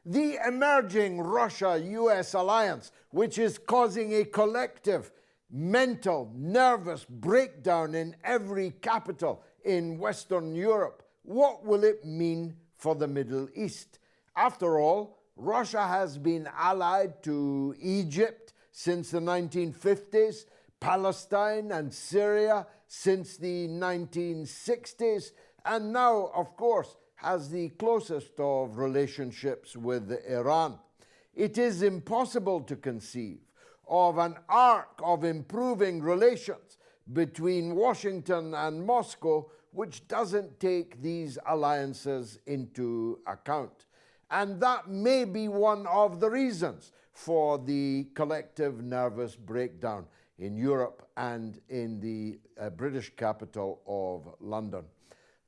the emerging Russia-US alliance, which is causing a collective mental, nervous breakdown in every capital in Western Europe. What will it mean for the Middle East? After all, Russia has been allied to Egypt since the 1950s, Palestine and Syria since the 1960s, and now, of course, has the closest of relationships with Iran. It is impossible to conceive of an arc of improving relations between Washington and Moscow which doesn't take these alliances into account. And that may be one of the reasons for the collective nervous breakdown in Europe and in the British capital of London.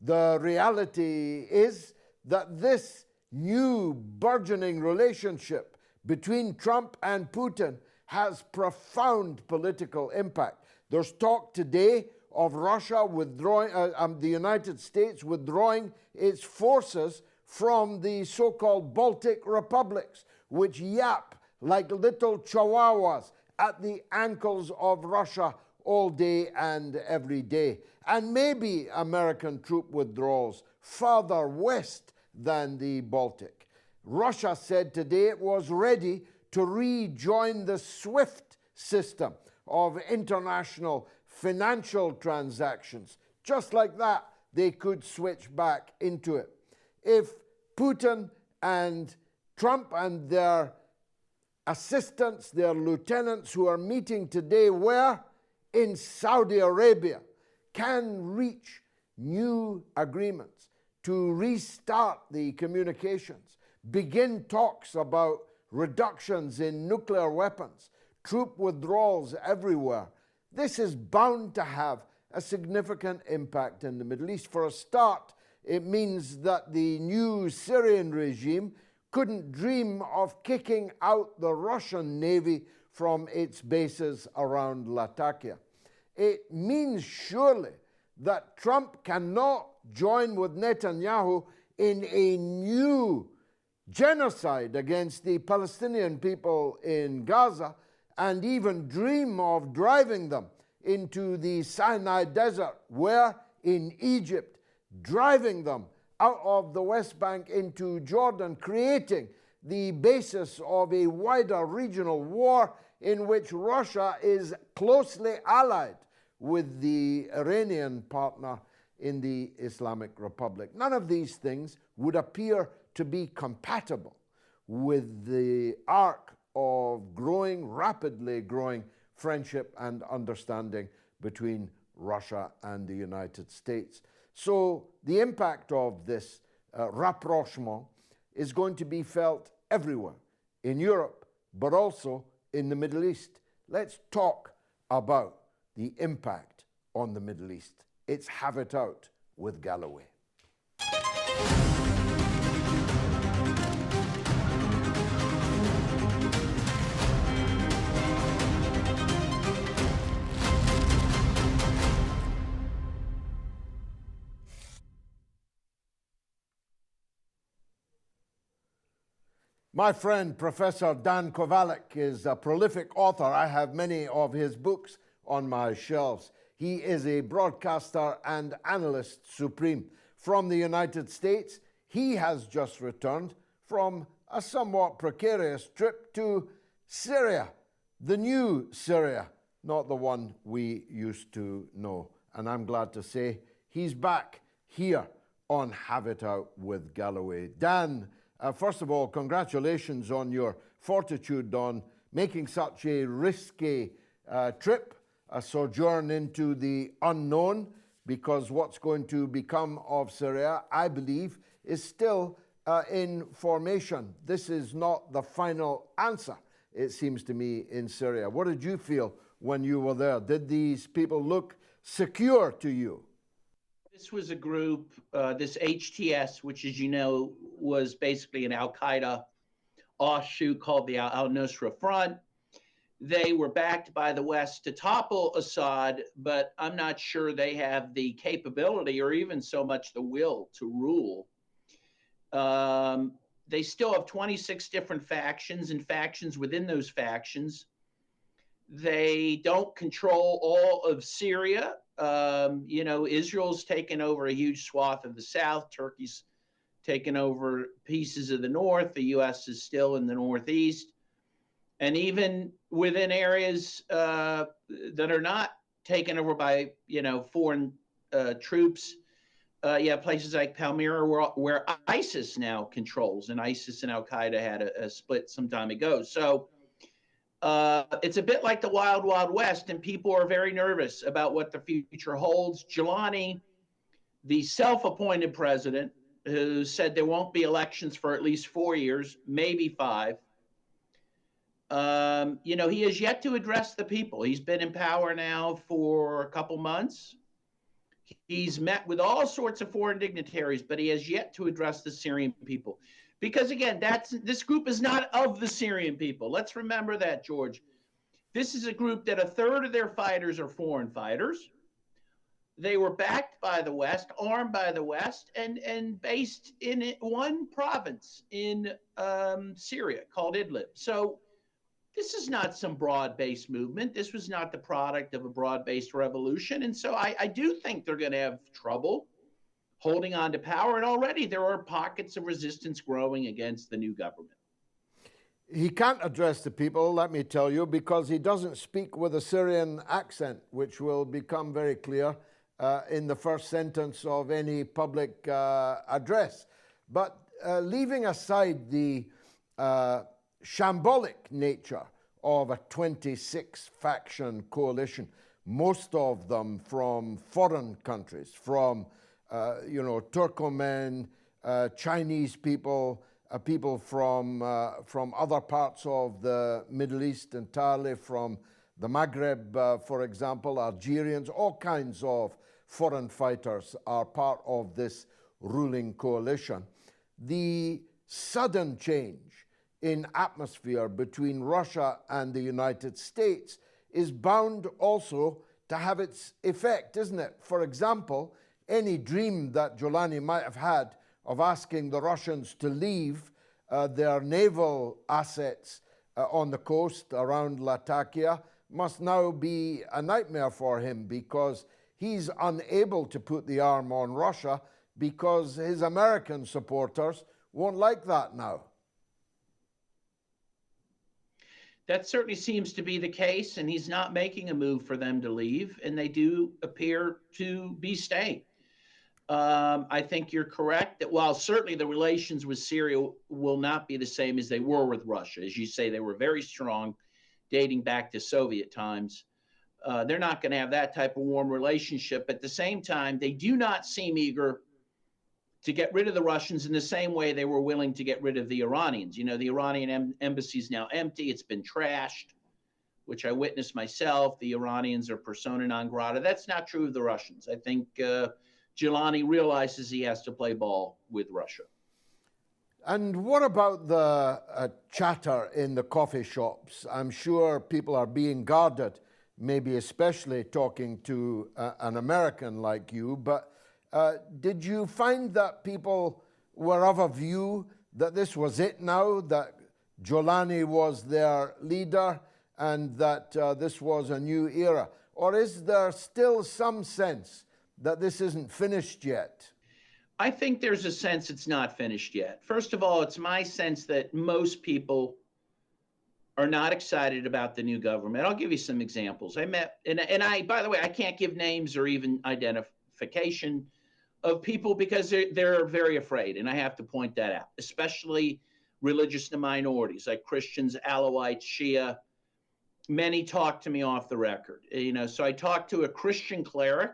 The reality is that this new burgeoning relationship between Trump and Putin has profound political impact. There's talk today of Russia withdrawing, the United States withdrawing its forces from the so-called Baltic republics, which yap like little chihuahuas at the ankles of Russia all day and every day. And maybe American troop withdrawals farther west than the Baltic. Russia said today it was ready to rejoin the SWIFT system of international financial transactions. Just like that, they could switch back into it. If Putin and Trump and their assistants, their lieutenants who are meeting today were in Saudi Arabia, can reach new agreements to restart the communications, begin talks about reductions in nuclear weapons, troop withdrawals everywhere, this is bound to have a significant impact in the Middle East. For a start, it means that the new Syrian regime couldn't dream of kicking out the Russian Navy from its bases around Latakia. It means surely that Trump cannot join with Netanyahu in a new genocide against the Palestinian people in Gaza and even dream of driving them into the Sinai Desert, where in Egypt, driving them out of the West Bank into Jordan, creating the basis of a wider regional war in which Russia is closely allied with the Iranian partner in the Islamic Republic. None of these things would appear to be compatible with the arc of rapidly growing friendship and understanding between Russia and the United States. So the impact of this rapprochement is going to be felt everywhere, in Europe, but also in the Middle East. Let's talk about the impact on the Middle East. It's Have It Out with Galloway. My friend, Professor Dan Kovalik, is a prolific author. I have many of his books on my shelves. He is a broadcaster and analyst supreme. From the United States, he has just returned from a somewhat precarious trip to Syria, the new Syria, not the one we used to know. And I'm glad to say he's back here on Have It Out with Galloway. Dan, first of all, congratulations on your fortitude on making such a risky trip, a sojourn into the unknown, because what's going to become of Syria, I believe, is still in formation. This is not the final answer, it seems to me, in Syria. What did you feel when you were there? Did these people look secure to you? This was a group, this HTS, which, as you know, was basically an al-Qaeda offshoot called the al-Nusra Front. They were backed by the West to topple Assad, but I'm not sure they have the capability or even so much the will to rule. They still have 26 different factions and factions within those factions. They don't control all of Syria. Israel's taken over a huge swath of the south. Turkey's taken over pieces of the north. The U.S. is still in the northeast. And even within areas that are not taken over by, foreign troops, places like Palmyra where ISIS now controls, and ISIS and Al-Qaeda had a split some time ago. So it's a bit like the Wild Wild West, and people are very nervous about what the future holds. Gillani, the self-appointed president, who said there won't be elections for at least 4 years, maybe 5, he has yet to address the people. He's been in power now for a couple months. He's met with all sorts of foreign dignitaries, but he has yet to address the Syrian people. Because again, this group is not of the Syrian people. Let's remember that, George. This is a group that a third of their fighters are foreign fighters. They were backed by the West, armed by the West, and based in one province in Syria called Idlib. So this is not some broad-based movement. This was not the product of a broad-based revolution. And so I do think they're going to have trouble holding on to power. And already there are pockets of resistance growing against the new government. He can't address the people, let me tell you, because he doesn't speak with a Syrian accent, which will become very clear in the first sentence of any public address. But leaving aside the shambolic nature of a 26-faction coalition, most of them from foreign countries, from Turkomen, Chinese people, people from other parts of the Middle East entirely, from the Maghreb, for example, Algerians, all kinds of foreign fighters are part of this ruling coalition. The sudden change in atmosphere between Russia and the United States is bound also to have its effect, isn't it? For example, any dream that Gillani might have had of asking the Russians to leave their naval assets on the coast around Latakia must now be a nightmare for him, because he's unable to put the arm on Russia because his American supporters won't like that now. That certainly seems to be the case, and he's not making a move for them to leave, and they do appear to be staying. I think you're correct that while certainly the relations with Syria will not be the same as they were with Russia, as you say, they were very strong dating back to Soviet times. They're not going to have that type of warm relationship. At the same time, they do not seem eager to get rid of the Russians in the same way they were willing to get rid of the Iranians. The Iranian embassy is now empty. It's been trashed, which I witnessed myself. The Iranians are persona non grata. That's not true of the Russians. I think Gillani realizes he has to play ball with Russia. And what about the chatter in the coffee shops? I'm sure people are being guarded, maybe especially talking to an American like you, but did you find that people were of a view that this was it now, that Gillani was their leader and that this was a new era? Or is there still some sense that this isn't finished yet? I think there's a sense it's not finished yet. First of all, it's my sense that most people are not excited about the new government. I'll give you some examples. I met, and I, by the way, I can't give names or even identification of people because they're very afraid, and I have to point that out, especially religious minorities like Christians, Alawites, Shia. Many talk to me off the record. So I talked to a Christian cleric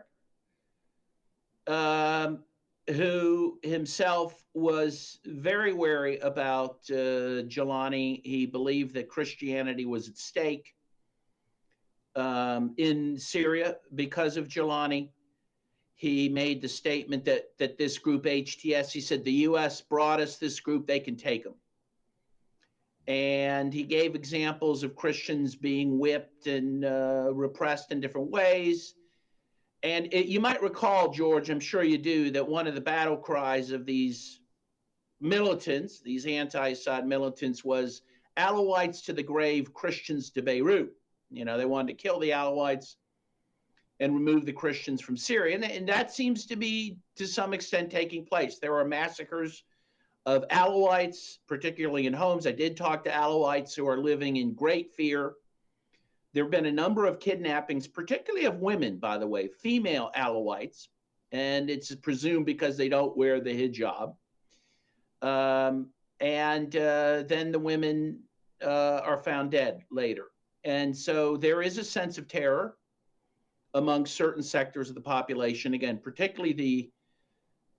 who himself was very wary about Gillani. He believed that Christianity was at stake in Syria because of Gillani. He made the statement that this group HTS, he said, the U.S. brought us this group, they can take them. And he gave examples of Christians being whipped and repressed in different ways. And you might recall, George, I'm sure you do, that one of the battle cries of these militants, these anti-Assad militants, was Alawites to the grave, Christians to Beirut. They wanted to kill the Alawites and remove the Christians from Syria. And that seems to be, to some extent, taking place. There are massacres of Alawites, particularly in homes. I did talk to Alawites who are living in great fear. There have been a number of kidnappings, particularly of women, by the way, female Alawites, and it's presumed because they don't wear the hijab. Then the women are found dead later. And so there is a sense of terror among certain sectors of the population, again, particularly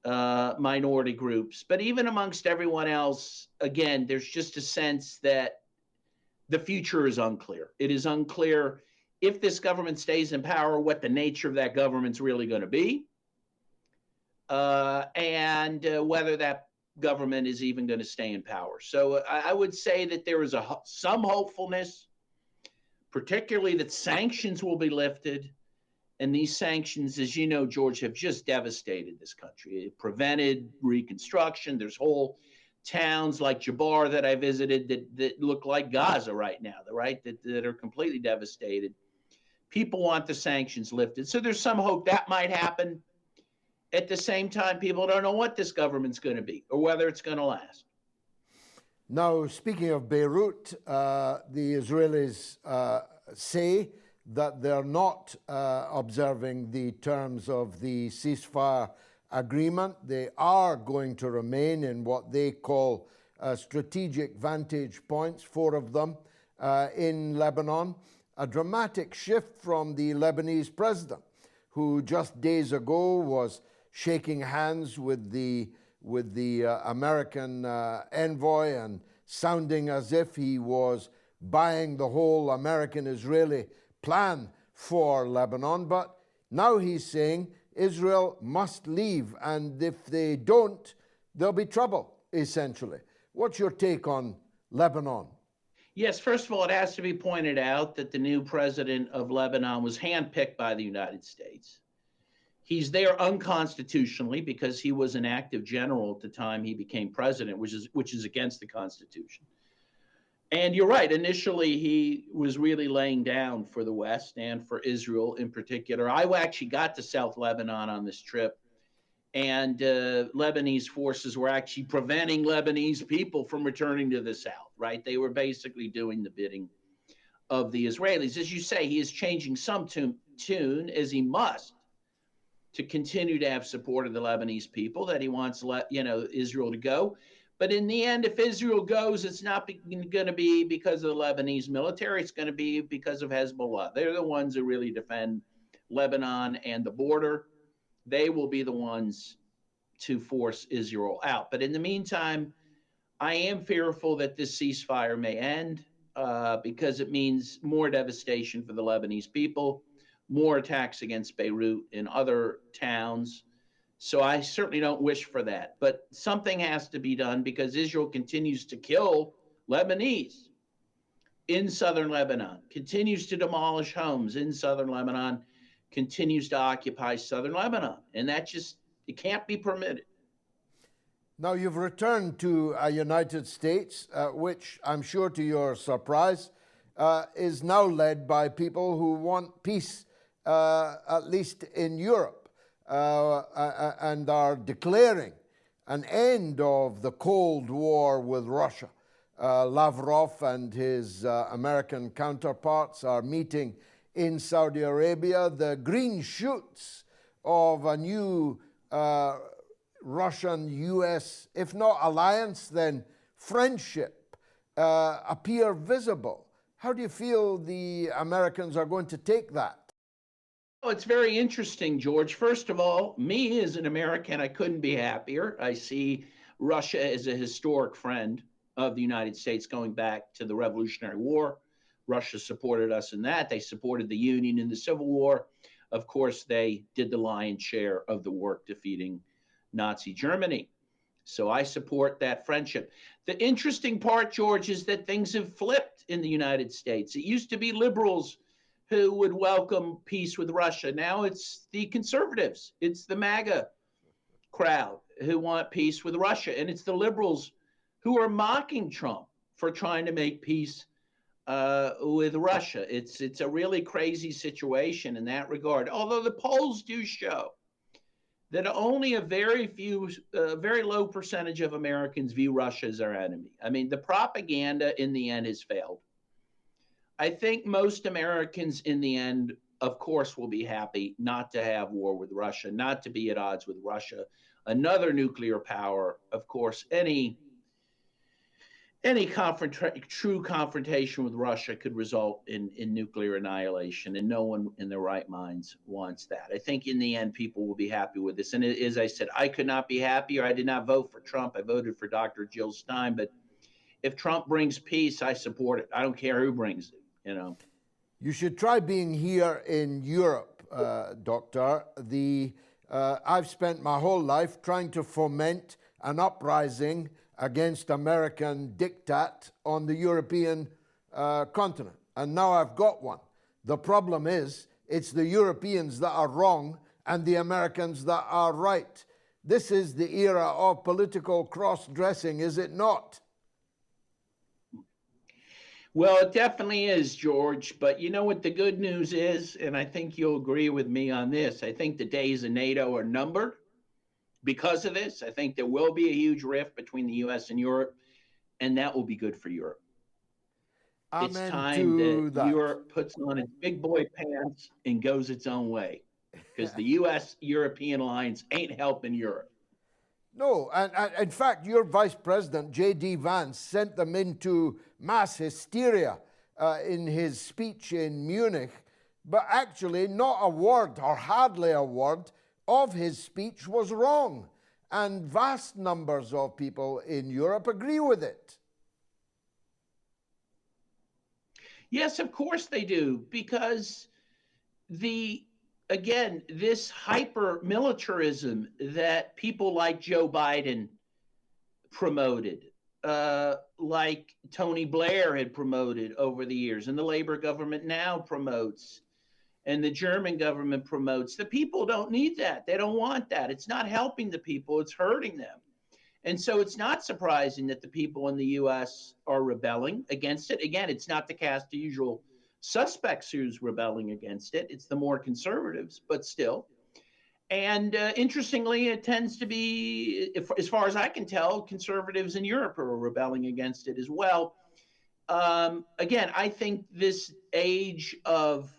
the minority groups. But even amongst everyone else, again, there's just a sense that the future is unclear. It is unclear if this government stays in power, what the nature of that government's really going to be, and whether that government is even going to stay in power. So I would say that there is some hopefulness, particularly that sanctions will be lifted. And these sanctions, as you know, George, have just devastated this country. It prevented reconstruction. There's whole towns like Jabbar that I visited that look like Gaza right now, right? That are completely devastated. People want the sanctions lifted. So there's some hope that might happen. At the same time, people don't know what this government's going to be or whether it's going to last. Now, speaking of Beirut, the Israelis say that they're not observing the terms of the ceasefire agreement. They are going to remain in what they call strategic vantage points, 4 of them in Lebanon. A dramatic shift from the Lebanese president, who just days ago was shaking hands with the American envoy and sounding as if he was buying the whole American-Israeli plan for Lebanon. But now he's saying Israel must leave, and if they don't, there'll be trouble, essentially. What's your take on Lebanon? Yes, first of all, it has to be pointed out that the new president of Lebanon was handpicked by the United States. He's there unconstitutionally because he was an active general at the time he became president, which is against the Constitution. And you're right, initially he was really laying down for the West and for Israel in particular. I actually got to South Lebanon on this trip, and Lebanese forces were actually preventing Lebanese people from returning to the South, right? They were basically doing the bidding of the Israelis. As you say, he is changing some tune, as he must, to continue to have support of the Lebanese people, that he wants Israel to go. But in the end, if Israel goes, it's not going to be because of the Lebanese military. It's going to be because of Hezbollah. They're the ones who really defend Lebanon and the border. They will be the ones to force Israel out. But in the meantime, I am fearful that this ceasefire may end because it means more devastation for the Lebanese people, more attacks against Beirut and other towns. So I certainly don't wish for that. But something has to be done because Israel continues to kill Lebanese in southern Lebanon, continues to demolish homes in southern Lebanon, continues to occupy southern Lebanon. And that just, it can't be permitted. Now, you've returned to a United States, which I'm sure to your surprise, is now led by people who want peace, at least in Europe. And are declaring an end of the Cold War with Russia. Lavrov and his American counterparts are meeting in Saudi Arabia. The green shoots of a new Russian-US, if not alliance, then friendship, appear visible. How do you feel the Americans are going to take that? Oh, it's very interesting, George. First of all, me as an American, I couldn't be happier. I see Russia as a historic friend of the United States going back to the Revolutionary War. Russia supported us in that. They supported the Union in the Civil War. Of course, they did the lion's share of the work defeating Nazi Germany. So I support that friendship. The interesting part, George, is that things have flipped in the United States. It used to be liberals who would welcome peace with Russia. Now it's the conservatives. It's the MAGA crowd who want peace with Russia. And it's the liberals who are mocking Trump for trying to make peace with Russia. It's a really crazy situation in that regard. Although the polls do show that only a very low percentage of Americans view Russia as our enemy. I mean, the propaganda in the end has failed. I think most Americans in the end, of course, will be happy not to have war with Russia, not to be at odds with Russia, another nuclear power. Of course, any true confrontation with Russia could result in nuclear annihilation, and no one in their right minds wants that. I think in the end, people will be happy with this. And as I said, I could not be happier. I did not vote for Trump. I voted for Dr. Jill Stein. But if Trump brings peace, I support it. I don't care who brings it, you know. You should try being here in Europe, Doctor. I've spent my whole life trying to foment an uprising against American diktat on the European continent. And now I've got one. The problem is, it's the Europeans that are wrong and the Americans that are right. This is the era of political cross-dressing, is it not? Well, it definitely is, George. But you know what the good news is? And I think you'll agree with me on this. I think the days of NATO are numbered. Because of this, I think there will be a huge rift between the U.S. and Europe, and that will be good for Europe. Amen. It's time that Europe puts on its big boy pants and goes its own way, because the U.S.-European alliance ain't helping Europe. No, and in fact, your vice president, J.D. Vance, sent them into mass hysteria in his speech in Munich, but actually not a word, or hardly a word, of his speech was wrong. And vast numbers of people in Europe agree with it. Yes, of course they do, because this hyper-militarism that people like Joe Biden promoted, like Tony Blair had promoted over the years, and the Labor government now promotes, and the German government promotes. The people don't need that. They don't want that. It's not helping the people. It's hurting them. And so it's not surprising that the people in the U.S. are rebelling against it. Again, it's not the cast of usual suspects who's rebelling against it. It's the more conservatives, but still. And interestingly, it tends to be, as far as I can tell, conservatives in Europe are rebelling against it as well. Again, I think this age of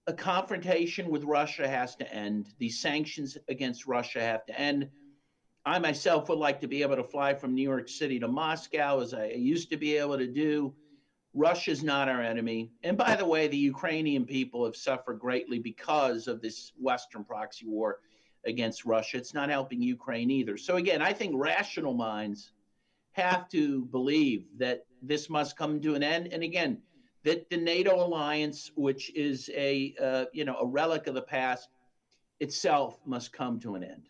a confrontation with Russia has to end. These sanctions against Russia have to end. I myself would like to be able to fly from New York City to Moscow, as I used to be able to do. Russia's not our enemy. And by the way, the Ukrainian people have suffered greatly because of this Western proxy war against Russia. It's not helping Ukraine either. So again, I think rational minds have to believe that this must come to an end. And again, that the NATO alliance, which is a relic of the past, itself must come to an end.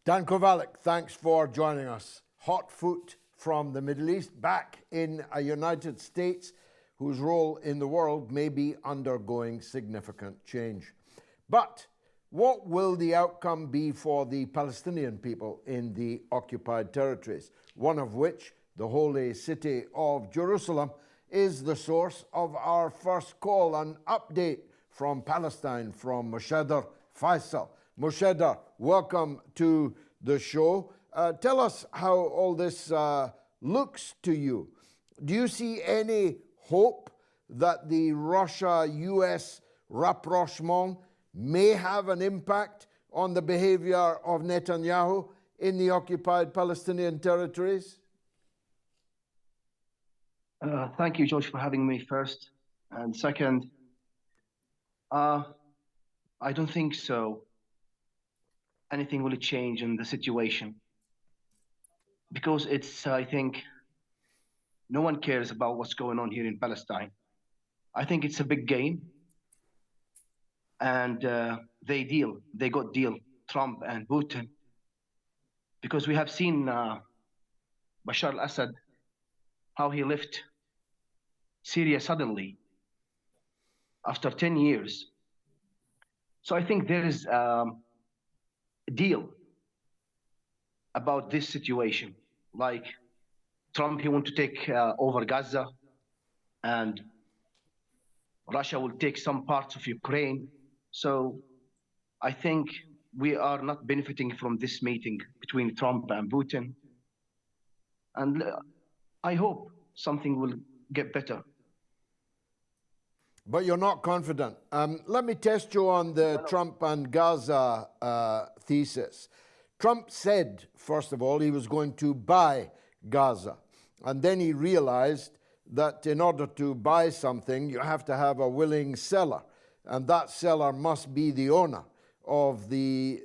Dan Kovalik, thanks for joining us. Hot foot from the Middle East, back in a United States whose role in the world may be undergoing significant change. But what will the outcome be for the Palestinian people in the occupied territories, one of which, the holy city of Jerusalem, is the source of our first call? An update from Palestine from Moshadder Faisal. Moshadder, welcome to the show. Tell us how all this looks to you. Do you see any hope that the Russia-US rapprochement may have an impact on the behavior of Netanyahu in the occupied Palestinian territories? Thank you, George, for having me first. And second, I don't think so. Anything will change in the situation. Because I think, no one cares about what's going on here in Palestine. I think it's a big game. And they got deal, Trump and Putin. Because we have seen Bashar al-Assad, how he left Syria suddenly after 10 years. So I think there is a deal about this situation. Like Trump, he want to take over Gaza, and Russia will take some parts of Ukraine. So I think we are not benefiting from this meeting between Trump and Putin. And I hope something will get better. But you're not confident. Let me test you on the Trump and Gaza thesis. Trump said, first of all, he was going to buy Gaza. And then he realized that in order to buy something, you have to have a willing seller. And that seller must be the owner of the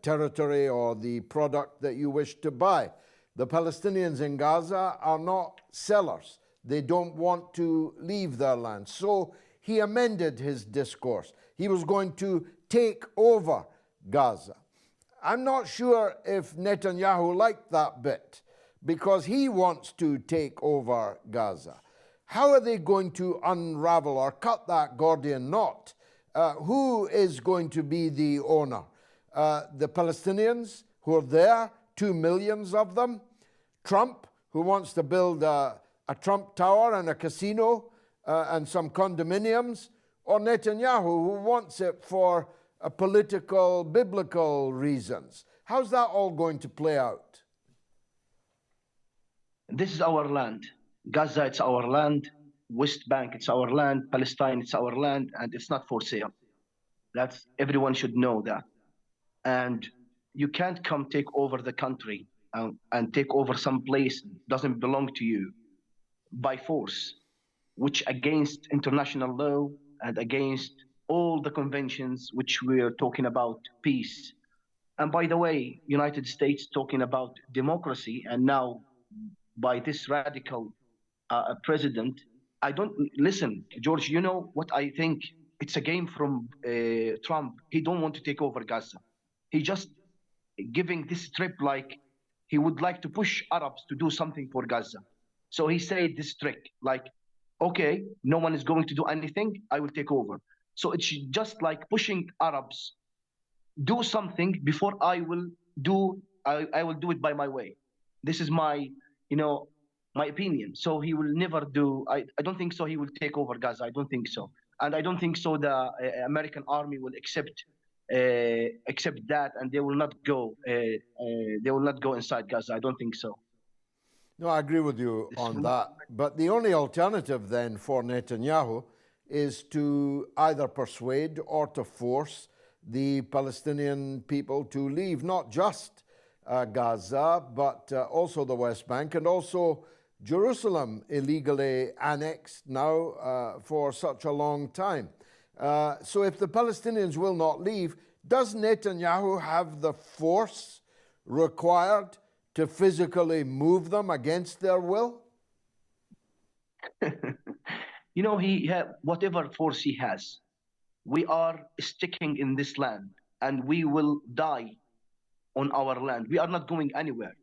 territory or the product that you wish to buy. The Palestinians in Gaza are not sellers. They don't want to leave their land. So he amended his discourse. He was going to take over Gaza. I'm not sure if Netanyahu liked that bit, because he wants to take over Gaza. How are they going to unravel or cut that Gordian knot? Who is going to be the owner? The Palestinians who are there, 2 million of them? Trump, who wants to build a Trump Tower and a casino and some condominiums? Or Netanyahu, who wants it for political, biblical reasons? How's that all going to play out? This is our land. Gaza, it's our land. West Bank, it's our land. Palestine, it's our land, and it's not for sale. That's, everyone should know that. And you can't come take over the country and take over some place doesn't belong to you by force, which against international law and against all the conventions which we're talking about peace. And by the way, United States talking about democracy, and now by this radical president, I don't listen, George. You know what I think? It's a game from Trump. He don't want to take over Gaza. He just giving this trip like he would like to push Arabs to do something for Gaza. So he said this trick like, okay, no one is going to do anything. I will take over. So it's just like pushing Arabs do something before I will do it by my way. This is my, my opinion. So he will never do, I don't think so he will take over Gaza. I don't think so. And I don't think so the American army will accept that, and they will not go inside Gaza. I don't think so. No, I agree with you on that. But the only alternative then for Netanyahu is to either persuade or to force the Palestinian people to leave, not just Gaza, but also the West Bank and also Jerusalem, illegally annexed now for such a long time. So if the Palestinians will not leave, does Netanyahu have the force required to physically move them against their will? He whatever force he has, we are sticking in this land and we will die on our land. We are not going anywhere,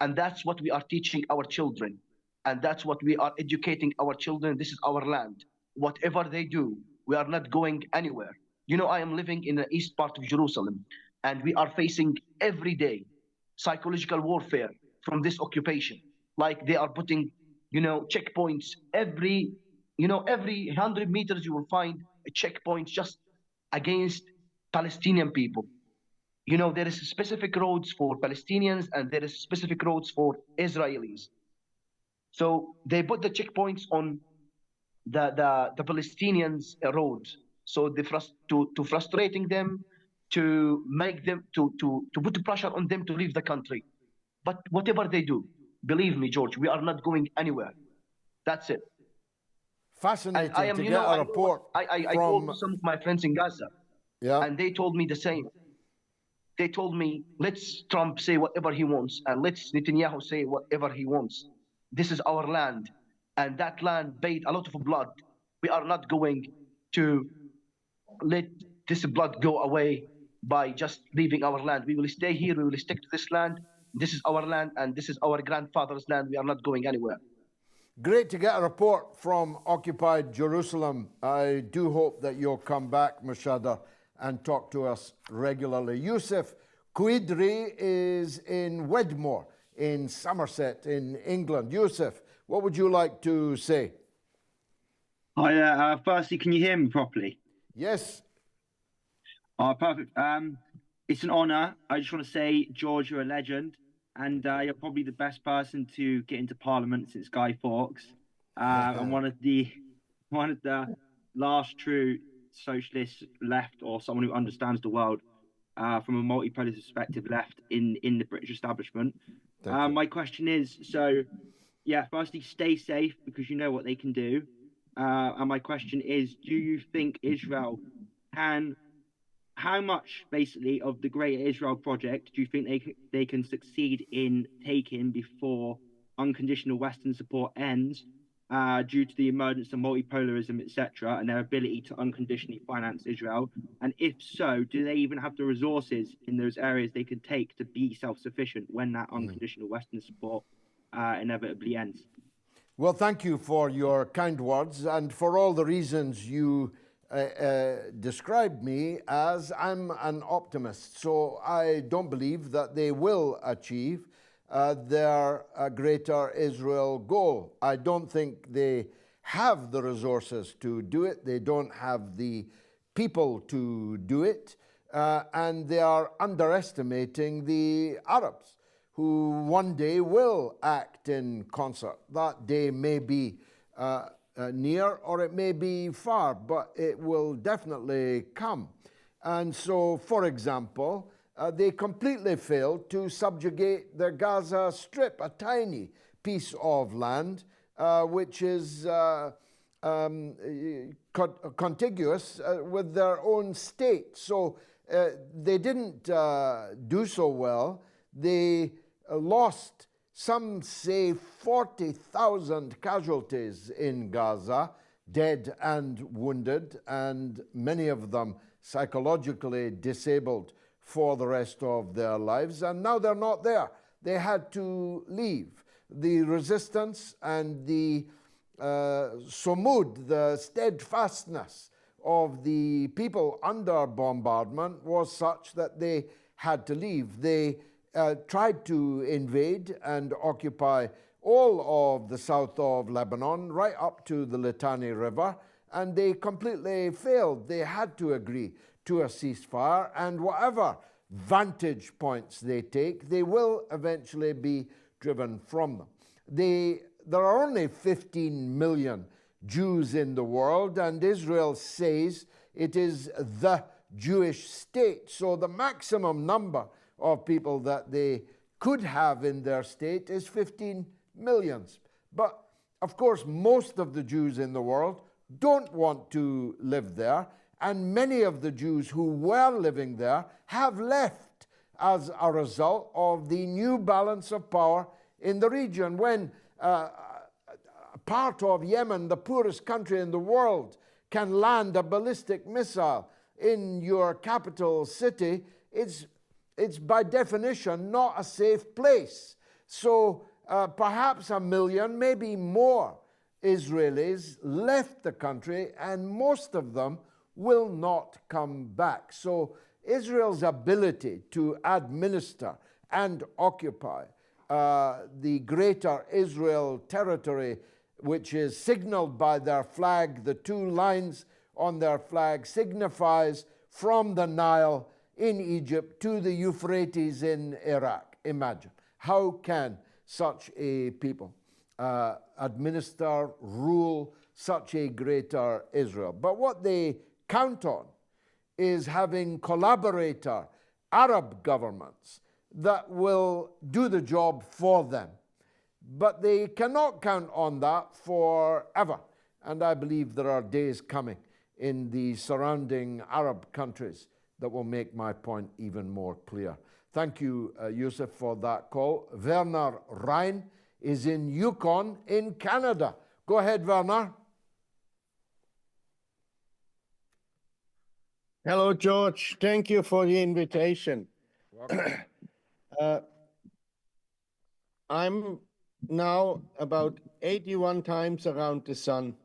and that's what we are teaching our children. And that's what we are educating our children. This is our land. Whatever they do, we are not going anywhere. I am living in the east part of Jerusalem, and we are facing every day psychological warfare from this occupation. Like they are putting, checkpoints every 100 meters, you will find a checkpoint just against Palestinian people. There is specific roads for Palestinians and there is specific roads for Israelis. So they put the checkpoints on the Palestinians' roads. So to frustrating them, to make them to put the pressure on them to leave the country. But whatever they do, believe me, George, we are not going anywhere. That's it. Fascinating to get a report. I told some of my friends in Gaza, and they told me the same. They told me, let's Trump say whatever he wants, and let's Netanyahu say whatever he wants. This is our land, and that land paid a lot of blood. We are not going to let this blood go away by just leaving our land. We will stay here. We will stick to this land. This is our land, and this is our grandfather's land. We are not going anywhere. Great to get a report from occupied Jerusalem. I do hope that you'll come back, Mashada, and talk to us regularly. Yusuf Kuidri is in Wedmore, in Somerset, in England. Yusuf, what would you like to say? Hi, firstly, can you hear me properly? Yes. Oh, perfect. It's an honor. I just want to say, George, you're a legend, and you're probably the best person to get into Parliament since Guy Fawkes, and one of the last true socialists left, or someone who understands the world from a multipolar perspective left in the British establishment. My question is, so yeah, firstly, stay safe because you know what they can do. And my question is, do you think Israel can, how much basically of the Greater Israel project do you think they can succeed in taking before unconditional Western support ends, due to the emergence of multipolarism, etc., and their ability to unconditionally finance Israel? And if so, do they even have the resources in those areas they can take to be self-sufficient when that unconditional Western support inevitably ends? Well, thank you for your kind words and for all the reasons you described me as. I'm an optimist, so I don't believe that they will achieve their Greater Israel goal. I don't think they have the resources to do it. They don't have the people to do it, and they are underestimating the Arabs, who one day will act in concert. That day may be near or it may be far, but it will definitely come. And so, for example, they completely failed to subjugate the Gaza Strip, a tiny piece of land which is contiguous with their own state. So they didn't do so well. They lost, some say, 40,000 casualties in Gaza, dead and wounded, and many of them psychologically disabled for the rest of their lives. And now they're not there. They had to leave. The resistance and the sumud, the steadfastness of the people under bombardment was such that they had to leave. They tried to invade and occupy all of the south of Lebanon, right up to the Litani River, and they completely failed. They had to agree to a ceasefire, and whatever vantage points they take, they will eventually be driven from them. There are only 15 million Jews in the world, and Israel says it is the Jewish state. So the maximum number of people that they could have in their state is 15 millions. But of course, most of the Jews in the world don't want to live there, and many of the Jews who were living there have left as a result of the new balance of power in the region. When part of Yemen, the poorest country in the world, can land a ballistic missile in your capital city, it's by definition not a safe place. So perhaps 1 million, maybe more, Israelis left the country, and most of them will not come back. So Israel's ability to administer and occupy the Greater Israel territory, which is signaled by their flag, the two lines on their flag signifies from the Nile in Egypt to the Euphrates in Iraq. Imagine, how can such a people administer, rule such a Greater Israel? But what they count on is having collaborator Arab governments that will do the job for them. But they cannot count on that forever. And I believe there are days coming in the surrounding Arab countries that will make my point even more clear. Thank you, Yusuf, for that call. Werner Rhein is in Yukon in Canada. Go ahead, Werner. Hello, George. Thank you for the invitation. I'm now about 81 times around the sun.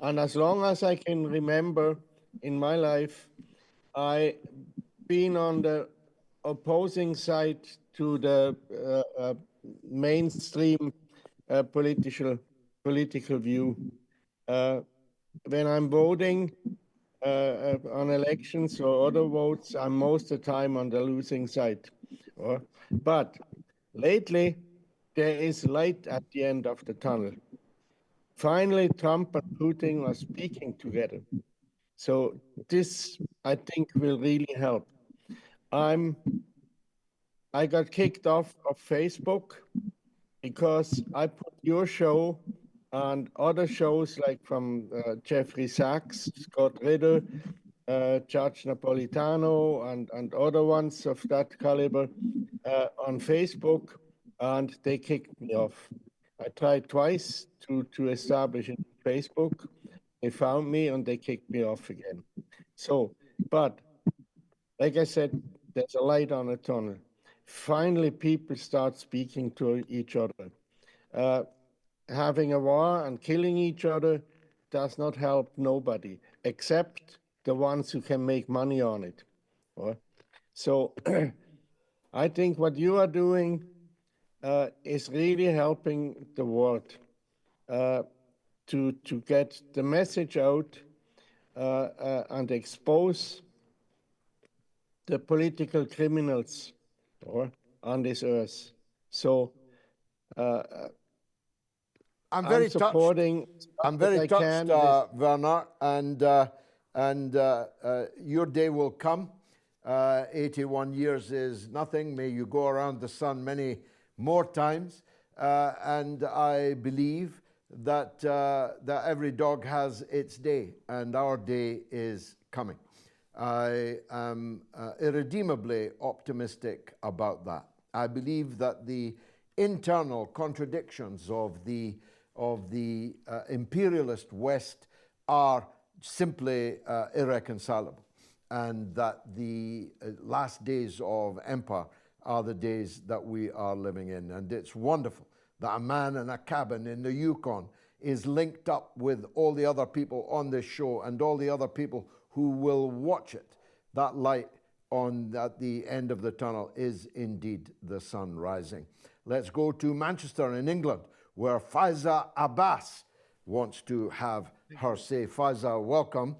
And as long as I can remember in my life, I've been on the opposing side to the mainstream political view. When I'm voting on elections or other votes, I'm most of the time on the losing side. But lately, there is light at the end of the tunnel. Finally, Trump and Putin are speaking together. So this, I think, will really help. I got kicked off of Facebook because I put your show and other shows like from Jeffrey Sachs, Scott Ritter, Judge Napolitano, and other ones of that caliber on Facebook, and they kicked me off. I tried twice to establish it on Facebook. They found me and they kicked me off again. So, but like I said, there's a light on a tunnel. Finally, people start speaking to each other. Having a war and killing each other does not help nobody, except the ones who can make money on it. So I think what you are doing is really helping the world to get the message out and expose the political criminals on this earth. So I'm very supporting. I'm very touched, Werner, and your day will come. 81 years is nothing. May you go around the sun many more times. And I believe that that every dog has its day, and our day is coming. I am irredeemably optimistic about that. I believe that the internal contradictions of the imperialist West are simply irreconcilable, and that the last days of empire are the days that we are living in. And it's wonderful that a man in a cabin in the Yukon is linked up with all the other people on this show and all the other people who will watch it. That light at the end of the tunnel is indeed the sun rising. Let's go to Manchester in England, where Faiza Abbas wants to have her say. Faiza, welcome.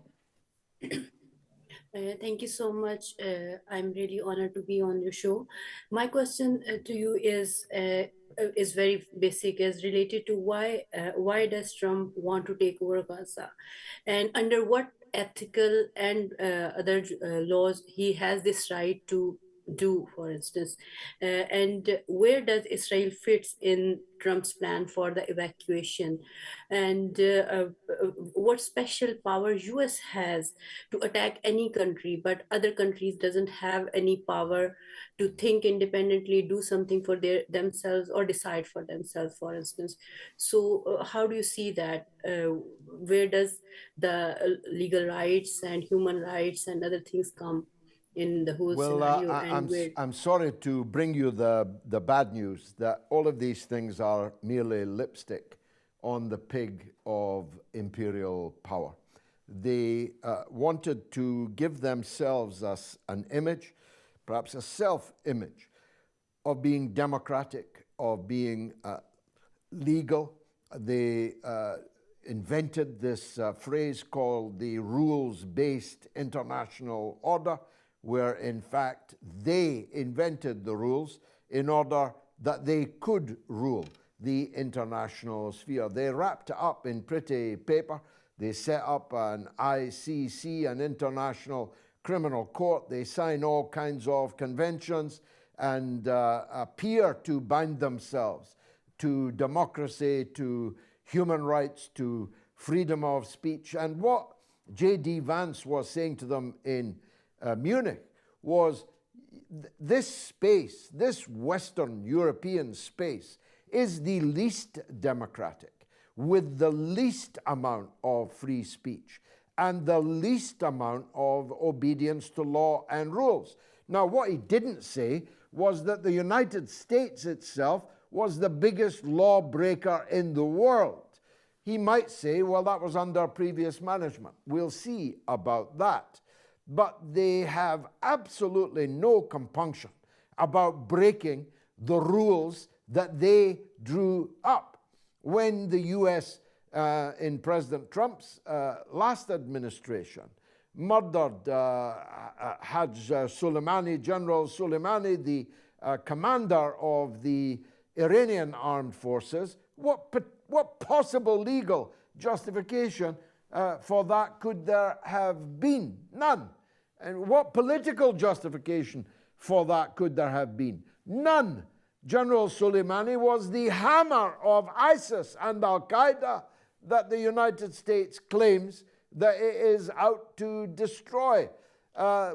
Thank you so much. I'm really honored to be on your show. My question to you is very basic, is related to why does Trump want to take over Gaza, and under what ethical and other laws he has this right to do, for instance, and where does Israel fits in Trump's plan for the evacuation, and what special power US has to attack any country, but other countries doesn't have any power to think independently, do something for themselves or decide for themselves, for instance. So how do you see that? Where does the legal rights and human rights and other things come in the whole scenario? I'm sorry to bring you the bad news that all of these things are merely lipstick on the pig of imperial power. They wanted to give themselves an image, perhaps a self-image, of being democratic, of being legal. They invented this phrase called the rules-based international order, where in fact they invented the rules in order that they could rule the international sphere. They wrapped it up in pretty paper. They set up an ICC, an International Criminal Court. They sign all kinds of conventions and appear to bind themselves to democracy, to human rights, to freedom of speech. And what J.D. Vance was saying to them in Munich was this space, this Western European space, is the least democratic, with the least amount of free speech and the least amount of obedience to law and rules. Now, what he didn't say was that the United States itself was the biggest lawbreaker in the world. He might say, well, that was under previous management. We'll see about that. But they have absolutely no compunction about breaking the rules that they drew up. When the US, in President Trump's last administration, murdered Hajj Soleimani, General Soleimani, the commander of the Iranian armed forces, what possible legal justification for that could there have been? None. And what political justification for that could there have been? None. General Soleimani was the hammer of ISIS and Al-Qaeda that the United States claims that it is out to destroy.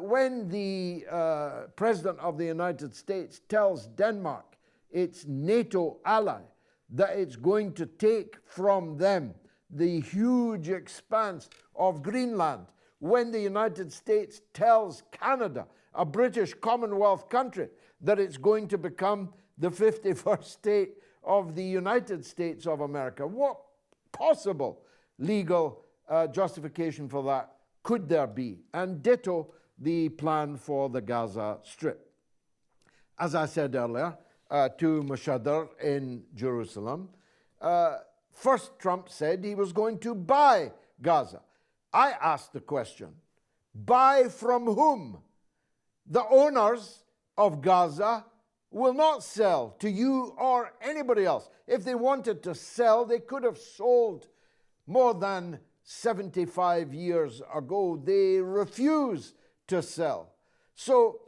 When the President of the United States tells Denmark, its NATO ally, that it's going to take from them the huge expanse of Greenland, when the United States tells Canada, a British Commonwealth country, that it's going to become the 51st state of the United States of America, what possible legal justification for that could there be? And ditto the plan for the Gaza Strip. As I said earlier, to Mashadr in Jerusalem, first Trump said he was going to buy Gaza. I asked the question, buy from whom? The owners of Gaza will not sell to you or anybody else. If they wanted to sell, they could have sold more than 75 years ago. They refuse to sell. So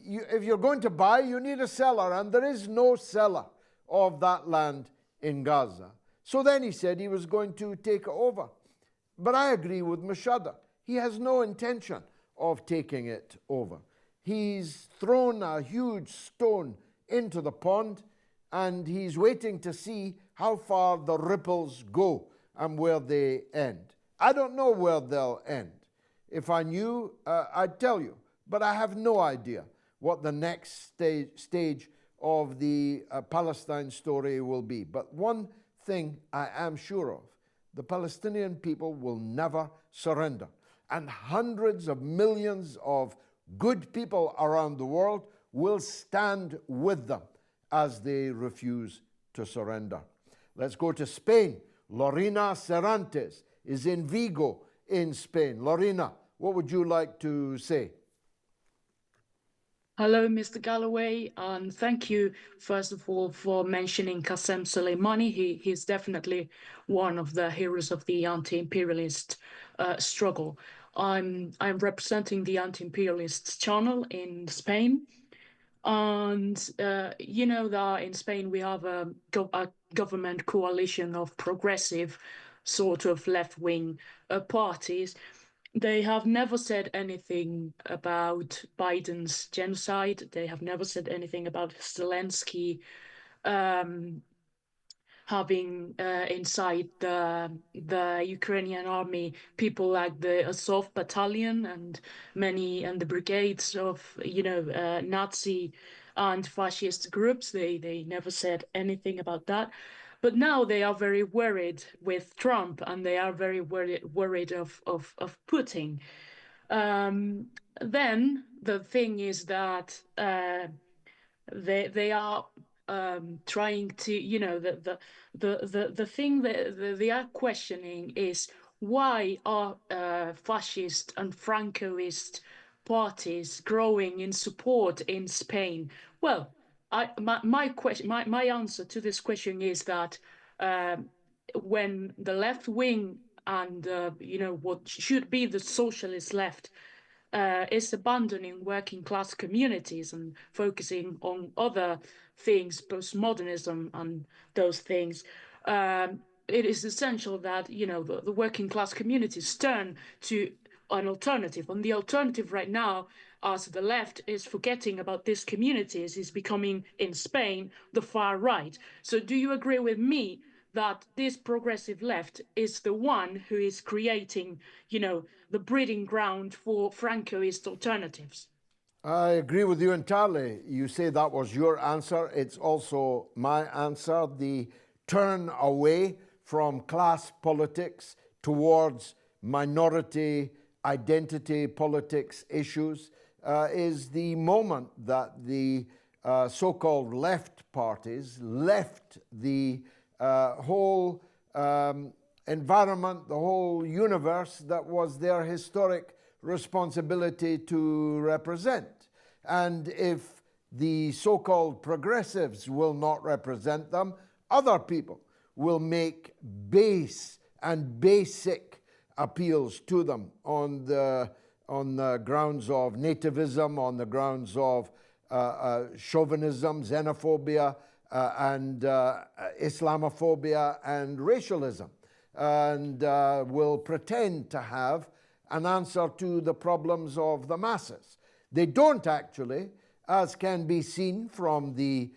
if you're going to buy, you need a seller, and there is no seller of that land in Gaza. So then he said he was going to take it over. But I agree with Mashadr. He has no intention of taking it over. He's thrown a huge stone into the pond, and he's waiting to see how far the ripples go and where they end. I don't know where they'll end. If I knew, I'd tell you. But I have no idea what the next stage of the Palestine story will be. But one thing I am sure of, the Palestinian people will never surrender. And hundreds of millions of good people around the world will stand with them as they refuse to surrender. Let's go to Spain. Lorena Cervantes is in Vigo in Spain. Lorena, what would you like to say? Hello, Mr. Galloway, and thank you, first of all, for mentioning Qasem Soleimani. He's definitely one of the heroes of the anti-imperialist struggle. I'm representing the anti-imperialists channel in Spain, and you know that in Spain we have a government coalition of progressive, sort of left-wing parties. They have never said anything about Biden's genocide. They have never said anything about Zelensky having inside the Ukrainian army people like the Azov battalion and the brigades of Nazi and fascist groups. They never said anything about that. But now they are very worried with Trump, and they are very worried of Putin. Then the thing is that they are trying to, the thing that they are questioning is why are fascist and Francoist parties growing in support in Spain? Well, my answer to this question is that when the left wing and what should be the socialist left is abandoning working class communities and focusing on other things, postmodernism and those things, it is essential that the working class communities turn to an alternative. And the alternative right now, as the left is forgetting about these communities, is becoming, in Spain, the far right. So do you agree with me that this progressive left is the one who is creating, the breeding ground for Francoist alternatives? I agree with you entirely. You say that was your answer. It's also my answer. The turn away from class politics towards minority identity politics issues is the moment that the so-called left parties left the whole environment, the whole universe that was their historic responsibility to represent. And if the so-called progressives will not represent them, other people will make base and basic appeals to them on the grounds of nativism, on the grounds of chauvinism, xenophobia, and Islamophobia and racialism, and will pretend to have an answer to the problems of the masses. They don't actually, as can be seen from the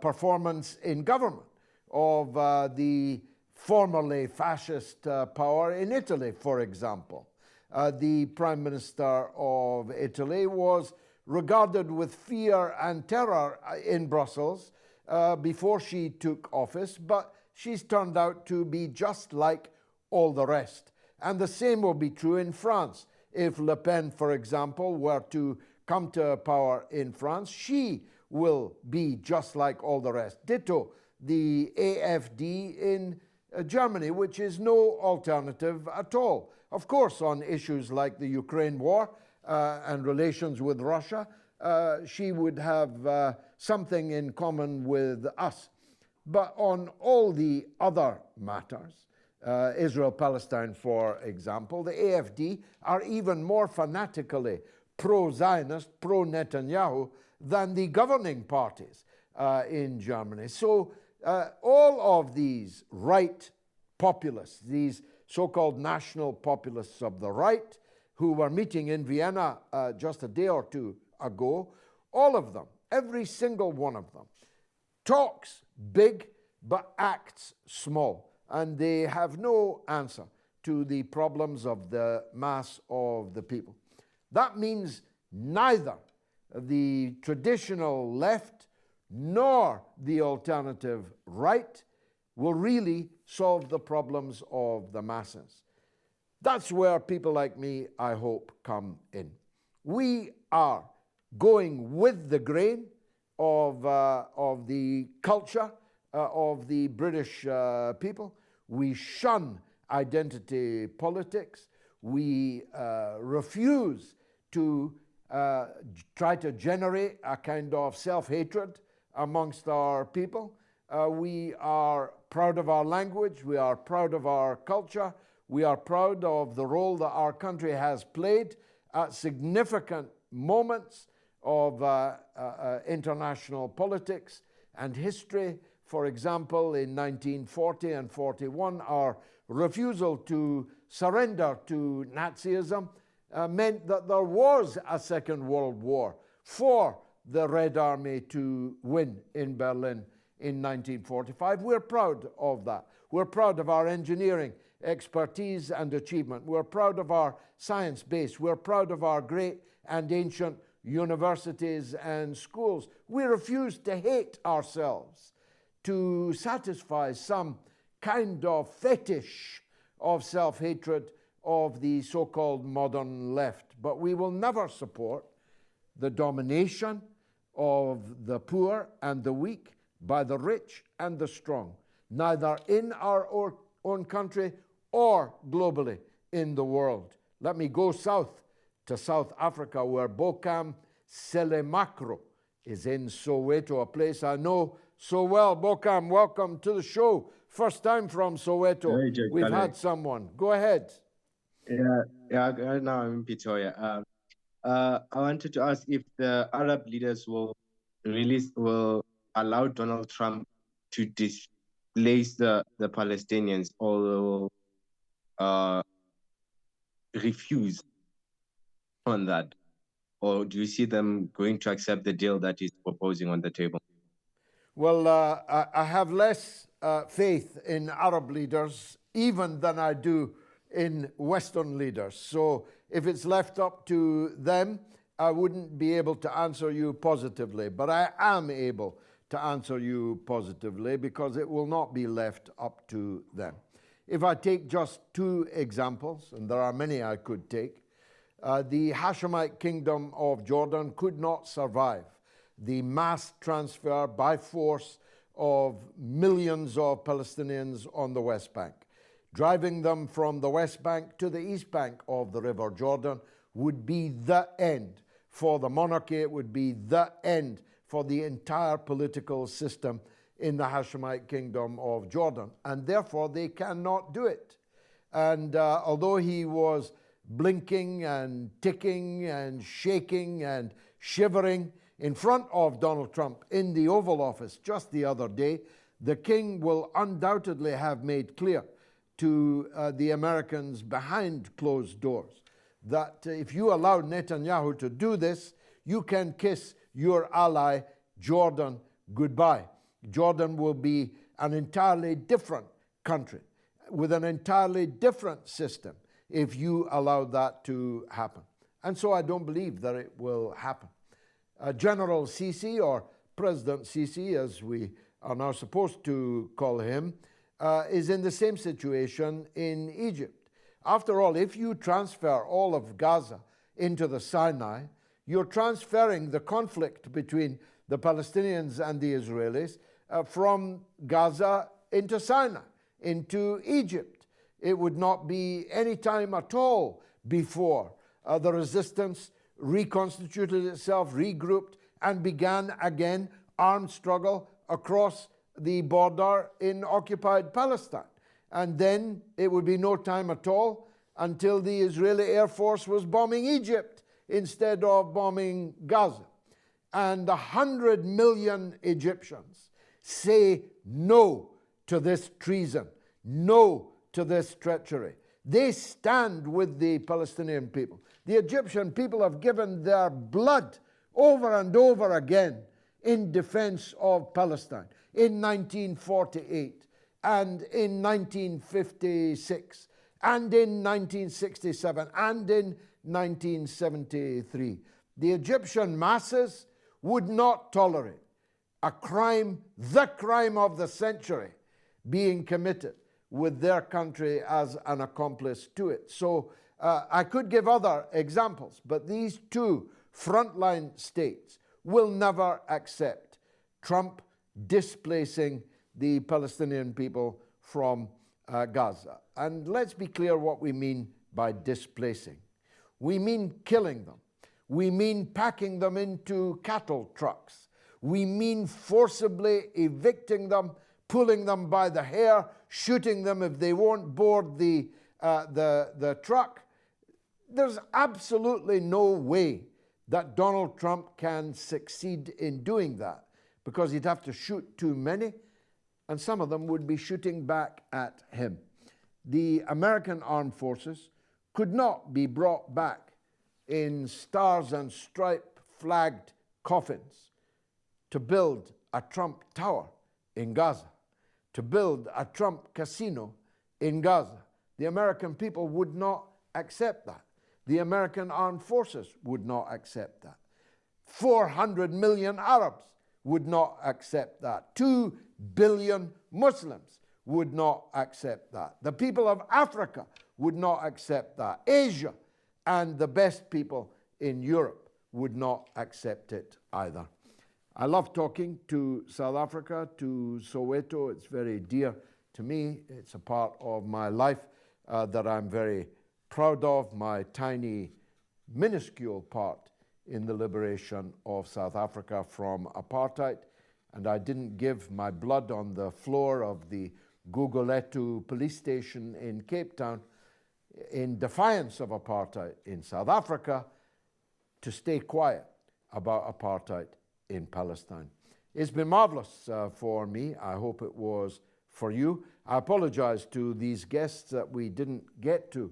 performance in government of the formerly fascist power in Italy, for example. The Prime Minister of Italy was regarded with fear and terror in Brussels before she took office, but she's turned out to be just like all the rest. And the same will be true in France. If Le Pen, for example, were to come to power in France, she will be just like all the rest. Ditto the AfD in Germany, which is no alternative at all. Of course, on issues like the Ukraine war and relations with Russia, she would have something in common with us. But on all the other matters, Israel-Palestine, for example, the AfD are even more fanatically pro-Zionist, pro-Netanyahu than the governing parties in Germany. So all of these right populists, these so-called national populists of the right, who were meeting in Vienna just a day or two ago, all of them, every single one of them, talks big but acts small, and they have no answer to the problems of the mass of the people. That means neither the traditional left nor the alternative right will really solve the problems of the masses. That's where people like me, I hope, come in. We are going with the grain of the culture of the British people. We shun identity politics. We refuse to try to generate a kind of self-hatred amongst our people. We are proud of our language. We are proud of our culture. We are proud of the role that our country has played at significant moments of international politics and history. For example, in 1940 and 41, our refusal to surrender to Nazism meant that there was a Second World War for the Red Army to win in Berlin in 1945. We're proud of that. We're proud of our engineering expertise and achievement. We're proud of our science base. We're proud of our great and ancient universities and schools. We refuse to hate ourselves to satisfy some kind of fetish of self-hatred of the so-called modern left. But we will never support the domination of the poor and the weak by the rich and the strong, neither in our own country or globally in the world. Let me go south to South Africa, where Bokam Selemakro is in Soweto, a place I know so well. Bokam, welcome to the show. First time from Soweto. Hey, Judge We've Galloway. had someone. Go ahead. Yeah. Right now I'm in Pretoria. I wanted to ask if the Arab leaders will allow Donald Trump to displace the Palestinians, or will refuse on that, or do you see them going to accept the deal that he's proposing on the table? Well, I have less faith in Arab leaders even than I do in Western leaders. So if it's left up to them, I wouldn't be able to answer you positively. But I am able to answer you positively because it will not be left up to them. If I take just two examples, and there are many I could take, The Hashemite kingdom of Jordan could not survive the mass transfer by force of millions of Palestinians on the West Bank. Driving them from the West Bank to the East Bank of the River Jordan would be the end for the monarchy. It would be the end for the entire political system in the Hashemite kingdom of Jordan. And therefore, they cannot do it. And although he was blinking and ticking and shaking and shivering in front of Donald Trump in the Oval Office just the other day, the king will undoubtedly have made clear to the Americans behind closed doors that if you allow Netanyahu to do this, you can kiss your ally Jordan goodbye. Jordan will be an entirely different country with an entirely different system if you allow that to happen. And so I don't believe that it will happen. General Sisi, or President Sisi, as we are now supposed to call him, is in the same situation in Egypt. After all, if you transfer all of Gaza into the Sinai, you're transferring the conflict between the Palestinians and the Israelis from Gaza into Sinai, into Egypt. It would not be any time at all before the resistance reconstituted itself, regrouped, and began again armed struggle across the border in occupied Palestine. And then it would be no time at all until the Israeli Air Force was bombing Egypt instead of bombing Gaza. And 100 million Egyptians say no to this treason, no to this treachery. They stand with the Palestinian people. The Egyptian people have given their blood over and over again in defense of Palestine in 1948 and in 1956 and in 1967 and in 1973. The Egyptian masses would not tolerate a crime, the crime of the century, being committed with their country as an accomplice to it. So I could give other examples, but these two frontline states will never accept Trump displacing the Palestinian people from Gaza. And let's be clear what we mean by displacing. We mean killing them. We mean packing them into cattle trucks. We mean forcibly evicting them, pulling them by the hair, shooting them if they won't board the truck. There's absolutely no way that Donald Trump can succeed in doing that, because he'd have to shoot too many, and some of them would be shooting back at him. The American armed forces could not be brought back in stars and stripe flagged coffins to build a Trump tower in Gaza, to build a Trump casino in Gaza. The American people would not accept that. The American armed forces would not accept that. 400 million Arabs would not accept that. 2 billion Muslims would not accept that. The people of Africa would not accept that. Asia and the best people in Europe would not accept it either. I love talking to South Africa, to Soweto. It's very dear to me. It's a part of my life that I'm very proud of, my tiny, minuscule part in the liberation of South Africa from apartheid. And I didn't give my blood on the floor of the Gugulethu police station in Cape Town in defiance of apartheid in South Africa to stay quiet about apartheid in Palestine. It's been marvelous for me. I hope it was for you. I apologize to these guests that we didn't get to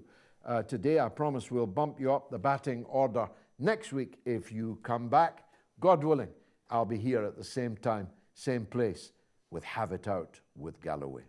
today. I promise we'll bump you up the batting order next week if you come back. God willing, I'll be here at the same time, same place with Have It Out with Galloway.